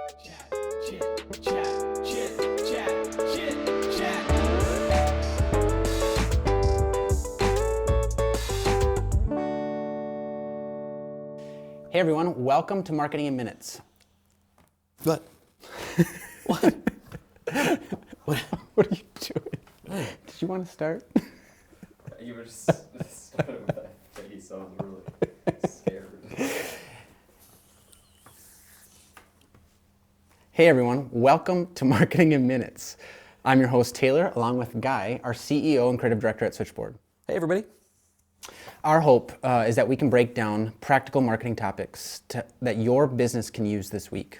Chat, chit, chat, chit, chat, chit, chat. Hey everyone, welcome to Marketing in Minutes. What? What? What are you doing? Did you want to start? You were just starting with that face. I was really scared. Hey everyone, welcome to Marketing in Minutes. I'm your host Taylor, along with Guy, our CEO and Creative Director at Switchboard. Hey, everybody. Our hope is that we can break down practical marketing topics that your business can use this week.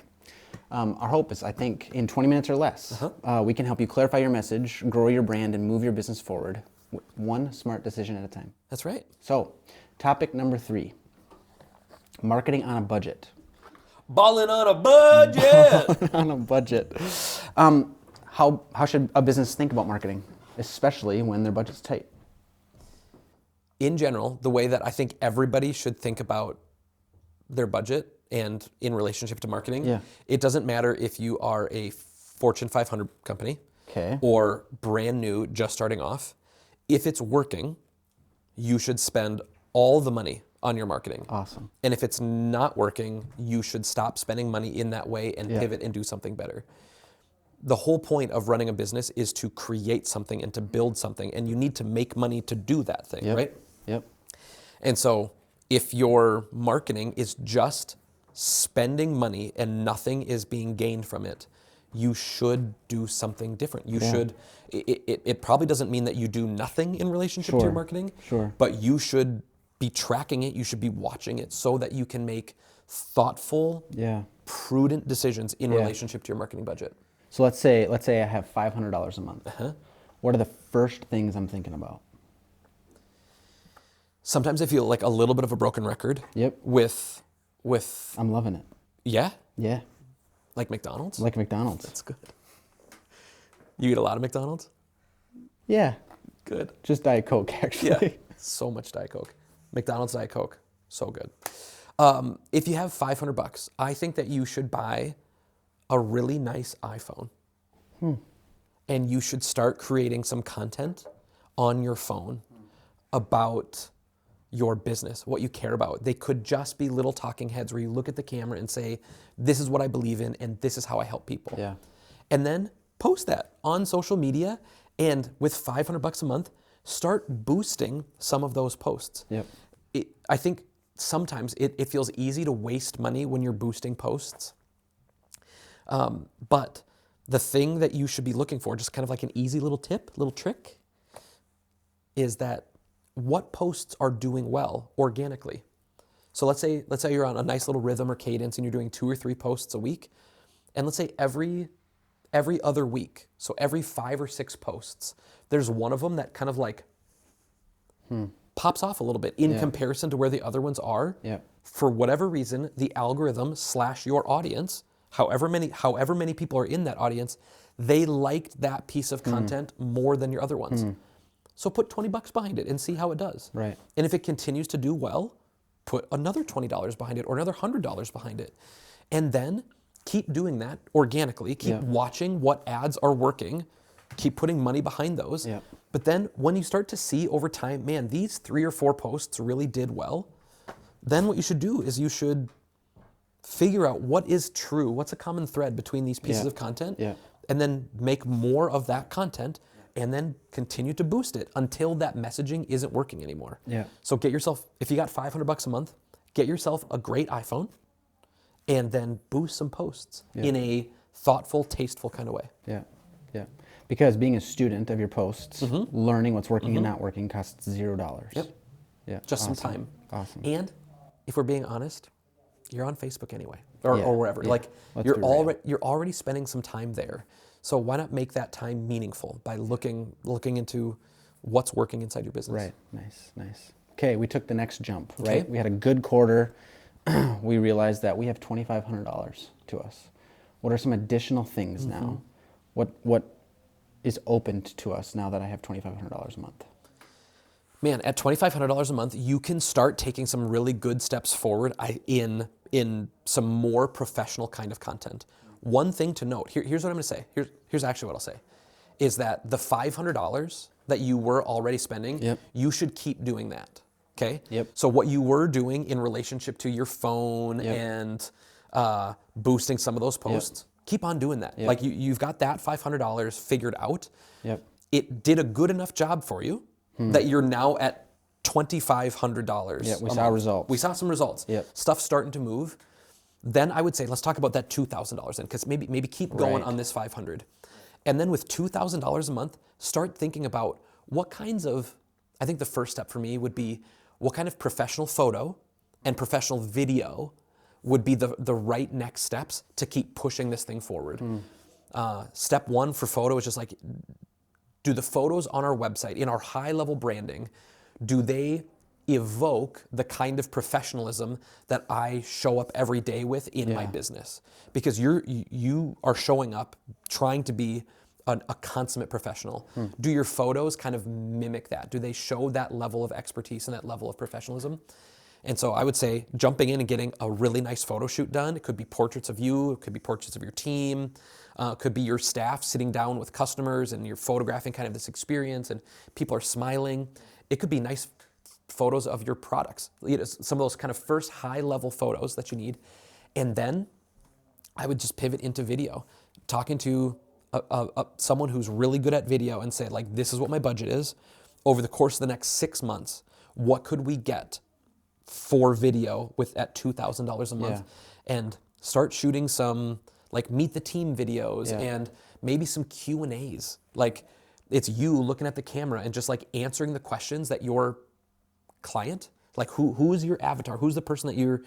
Our hope is, I think, in 20 minutes or less, we can help you clarify your message, grow your brand, and move your business forward, one smart decision at a time. That's right. So, topic number 3, marketing on a budget. Ballin' on a budget. On a budget. How should a business think about marketing, especially when their budget's tight? In general, the way that I think everybody should think about their budget and in relationship to marketing, it doesn't matter if you are a Fortune 500 company or brand new, just starting off. If it's working, you should spend all the money on your marketing. Awesome. And if it's not working, you should stop spending money in that way and pivot and do something better. The whole point of running a business is to create something and to build something, and you need to make money to do that thing, right? Yep. And so if your marketing is just spending money and nothing is being gained from it, you should do something different. You should, it probably doesn't mean that you do nothing in relationship to your marketing, but you should be tracking it, you should be watching it so that you can make thoughtful, prudent decisions in relationship to your marketing budget. So let's say I have $500 a month. What are the first things I'm thinking about? Sometimes I feel like a little bit of a broken record. With I'm loving it. Yeah? Yeah. Like McDonald's? Like McDonald's. That's good. You eat a lot of McDonald's? Yeah. Good. Just Diet Coke, actually. Yeah. So much Diet Coke. McDonald's Diet Coke. So good. If you have $500, I think that you should buy a really nice iPhone. And you should start creating some content on your phone about your business, what you care about. They could just be little talking heads where you look at the camera and say, this is what I believe in and this is how I help people. Yeah. And then post that on social media, and with $500 a month, start boosting some of those posts. I think sometimes it feels easy to waste money when you're boosting posts. But the thing that you should be looking for, just kind of like an easy little tip, little trick, is that what posts are doing well organically. So let's say you're on a nice little rhythm or cadence and you're doing 2 or 3 posts a week. And let's say every other week, so every 5 or 6 posts, there's one of them that kind of like pops off a little bit in comparison to where the other ones are. For whatever reason, the algorithm / your audience, however many people are in that audience, they liked that piece of content more than your other ones. So put $20 behind it and see how it does. Right. And if it continues to do well, put another $20 behind it or another $100 behind it. And then keep doing that organically. Keep watching what ads are working. Keep putting money behind those. But then when you start to see over time, man, these 3 or 4 posts really did well, then what you should do is you should figure out what is true, what's a common thread between these pieces of content, and then make more of that content and then continue to boost it until that messaging isn't working anymore. So get yourself, if you got $500 a month, get yourself a great iPhone and then boost some posts in a thoughtful, tasteful kind of way. Because being a student of your posts, learning what's working and not working costs $0. Just some time. Awesome. And if we're being honest, you're on Facebook anyway, or wherever. Like Let's you're already spending some time there. So why not make that time meaningful by looking into what's working inside your business? Right. Nice. Okay, we took the next jump, right? We had a good quarter. We realized that we have $2,500 to us. What are some additional things now? What is opened to us now that I have $2,500 a month? man, at $2,500 a month, you can start taking some really good steps forward in some more professional kind of content. One thing to note, here's what I'm gonna say. Here's actually what I'll say, is that the $500 that you were already spending, Yep. you should keep doing that, okay? Yep. So what you were doing in relationship to your phone Yep. and boosting some of those posts, keep on doing that. Yep. Like you've got that $500 figured out. Yep. It did a good enough job for you that you're now at $2,500. Yeah, we a saw month. results. We saw some results. Yep. Stuff's starting to move. Then I would say let's talk about that $2,000 then, because maybe keep going Right. on this 500, and then with $2,000 a month, start thinking about what kinds of. I think the first step for me would be what kind of professional photo and professional video would be the right next steps to keep pushing this thing forward. Step one for photo is just like, do the photos on our website, in our high-level branding, do they evoke the kind of professionalism that I show up every day with in my business? Because you are showing up trying to be a consummate professional. Do your photos kind of mimic that? Do they show that level of expertise and that level of professionalism? And so I would say jumping in and getting a really nice photo shoot done. It could be portraits of you, it could be portraits of your team, it could be your staff sitting down with customers and you're photographing kind of this experience and people are smiling. It could be nice photos of your products, some of those kind of first high level photos that you need. And then I would just pivot into video, talking to someone who's really good at video and say, like, this is what my budget is. Over the course of the next 6 months, what could we get for video at $2,000 a month? And start shooting some like meet the team videos and maybe some Q&As. Like it's you looking at the camera and just like answering the questions that your client, like who is your avatar? Who's the person that you're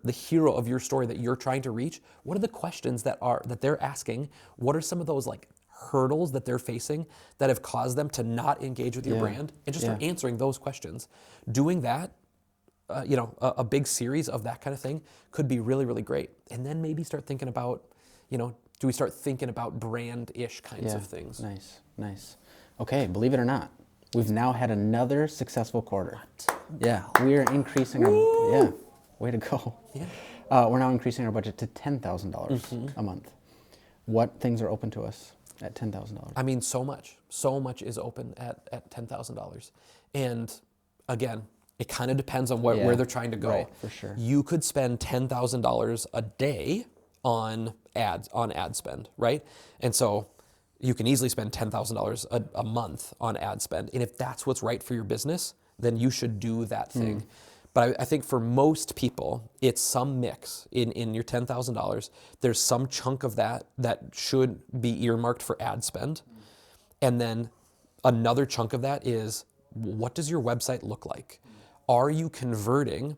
the hero of your story that you're trying to reach? What are the questions that they're asking? What are some of those like hurdles that they're facing that have caused them to not engage with your brand? And just start answering those questions. Doing that, a big series of that kind of thing could be really, really great. And then maybe start thinking about, do we start thinking about brand-ish kinds of things? Nice. Okay, believe it or not, we've now had another successful quarter. Yeah, we are increasing our, way to go. Yeah. We're now increasing our budget to $10,000 a month. What things are open to us at $10,000? I mean, so much is open at $10,000. And again, it kind of depends on where they're trying to go. Right, for sure. You could spend $10,000 a day on ad spend, right? And so you can easily spend $10,000 a month on ad spend. And if that's what's right for your business, then you should do that thing. But I think for most people, it's some mix in your $10,000. There's some chunk of that should be earmarked for ad spend. And then another chunk of that is, what does your website look like? Are you converting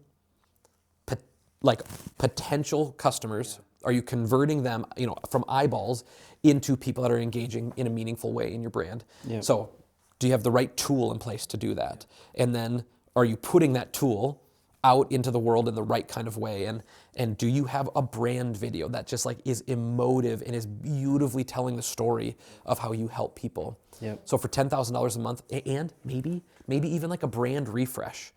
potential customers? Are you converting them, from eyeballs into people that are engaging in a meaningful way in your brand? Yep. So do you have the right tool in place to do that? And then are you putting that tool out into the world in the right kind of way? And do you have a brand video that just like is emotive and is beautifully telling the story of how you help people? Yep. So for $10,000 a month, and maybe even like a brand refresh,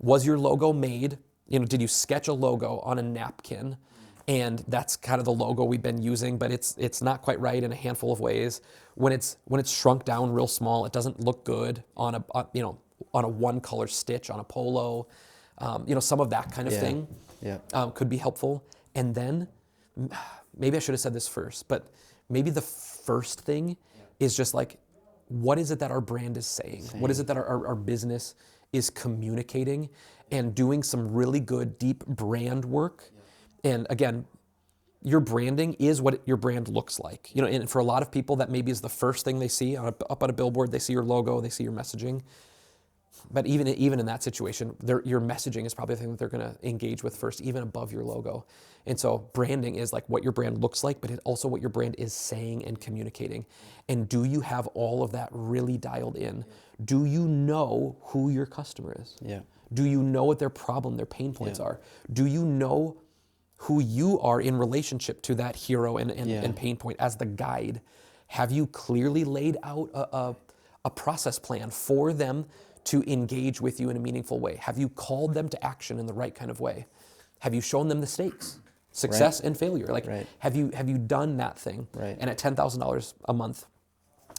was your logo made, did you sketch a logo on a napkin? And that's kind of the logo we've been using, but it's not quite right in a handful of ways. When it's shrunk down real small, it doesn't look good on a one color stitch on a polo. Some of that kind of thing could be helpful. And then maybe I should have said this first, but maybe the first thing is just like, what is it that our brand is saying? What is it that our business is communicating? And doing some really good deep brand work. And again, your branding is what your brand looks like. And for a lot of people, that maybe is the first thing they see up on a billboard. They see your logo, they see your messaging. But even in that situation, your messaging is probably the thing that they're going to engage with first, even above your logo. And so branding is like what your brand looks like, but it's also what your brand is saying and communicating. And do you have all of that really dialed in? Do you know who your customer is? Yeah. Do you know what their problem, their pain points are? Do you know who you are in relationship to that hero and pain point as the guide? Have you clearly laid out a process plan for them to engage with you in a meaningful way? Have you called them to action in the right kind of way? Have you shown them the stakes, success and failure? Like, have you done that thing? Right. And at $10,000 a month,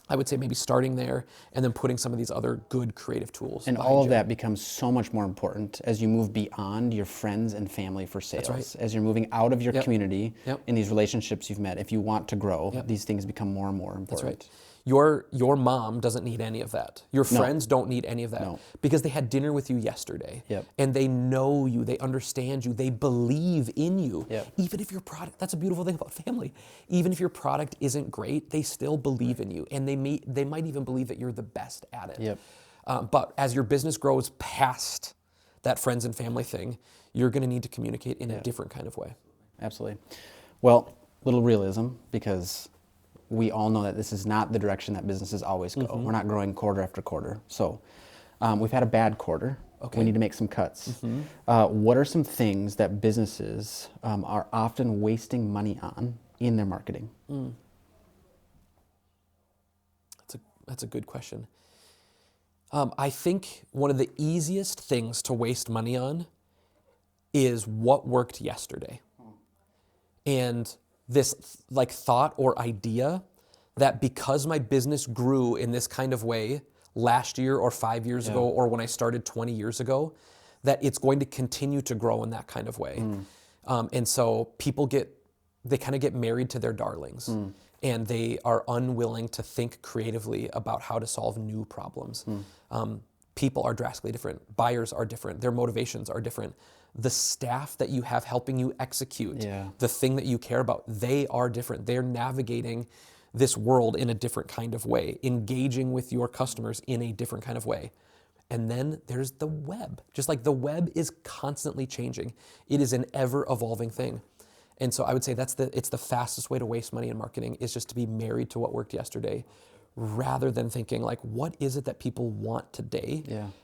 I would say maybe starting there and then putting some of these other good creative tools. And all of that becomes so much more important as you move beyond your friends and family for sales. That's right. As you're moving out of your community Yep. in these relationships you've met, if you want to grow, Yep. these things become more and more important. That's right. Your mom doesn't need any of that. Your friends don't need any of that because they had dinner with you yesterday. Yep. And they know you, they understand you, they believe in you. Yep. Even if your product, that's a beautiful thing about family. Even if your product isn't great, they still believe in you, and they might even believe that you're the best at it. Yep. But as your business grows past that friends and family thing, you're going to need to communicate in a different kind of way. Absolutely. Well, little realism, because we all know that this is not the direction that businesses always go. We're not growing quarter after quarter. So we've had a bad quarter. We need to make some cuts. What are some things that businesses are often wasting money on in their marketing? That's a good question. I think one of the easiest things to waste money on is what worked yesterday. And this like thought or idea that because my business grew in this kind of way last year or 5 years ago or when I started 20 years ago, that it's going to continue to grow in that kind of way. And so people they kind of get married to their darlings and they are unwilling to think creatively about how to solve new problems. People are drastically different. Buyers are different. Their motivations are different. The staff that you have helping you execute the thing that you care about, they are different. They're navigating this world in a different kind of way, engaging with your customers in a different kind of way. And then there's the web. Just like the web is constantly changing. It is an ever-evolving thing. And so I would say it's the fastest way to waste money in marketing is just to be married to what worked yesterday, rather than thinking like, what is it that people want today?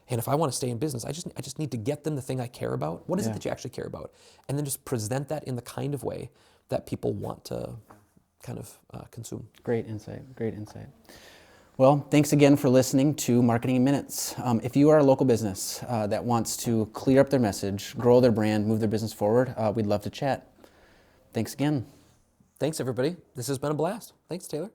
And if I want to stay in business, I just need to get them the thing I care about. What is it that you actually care about? And then just present that in the kind of way that people want to kind of consume. Great insight. Great insight. Well, thanks again for listening to Marketing in Minutes. If you are a local business that wants to clear up their message, grow their brand, move their business forward, we'd love to chat. Thanks again. Thanks, everybody. This has been a blast. Thanks, Taylor.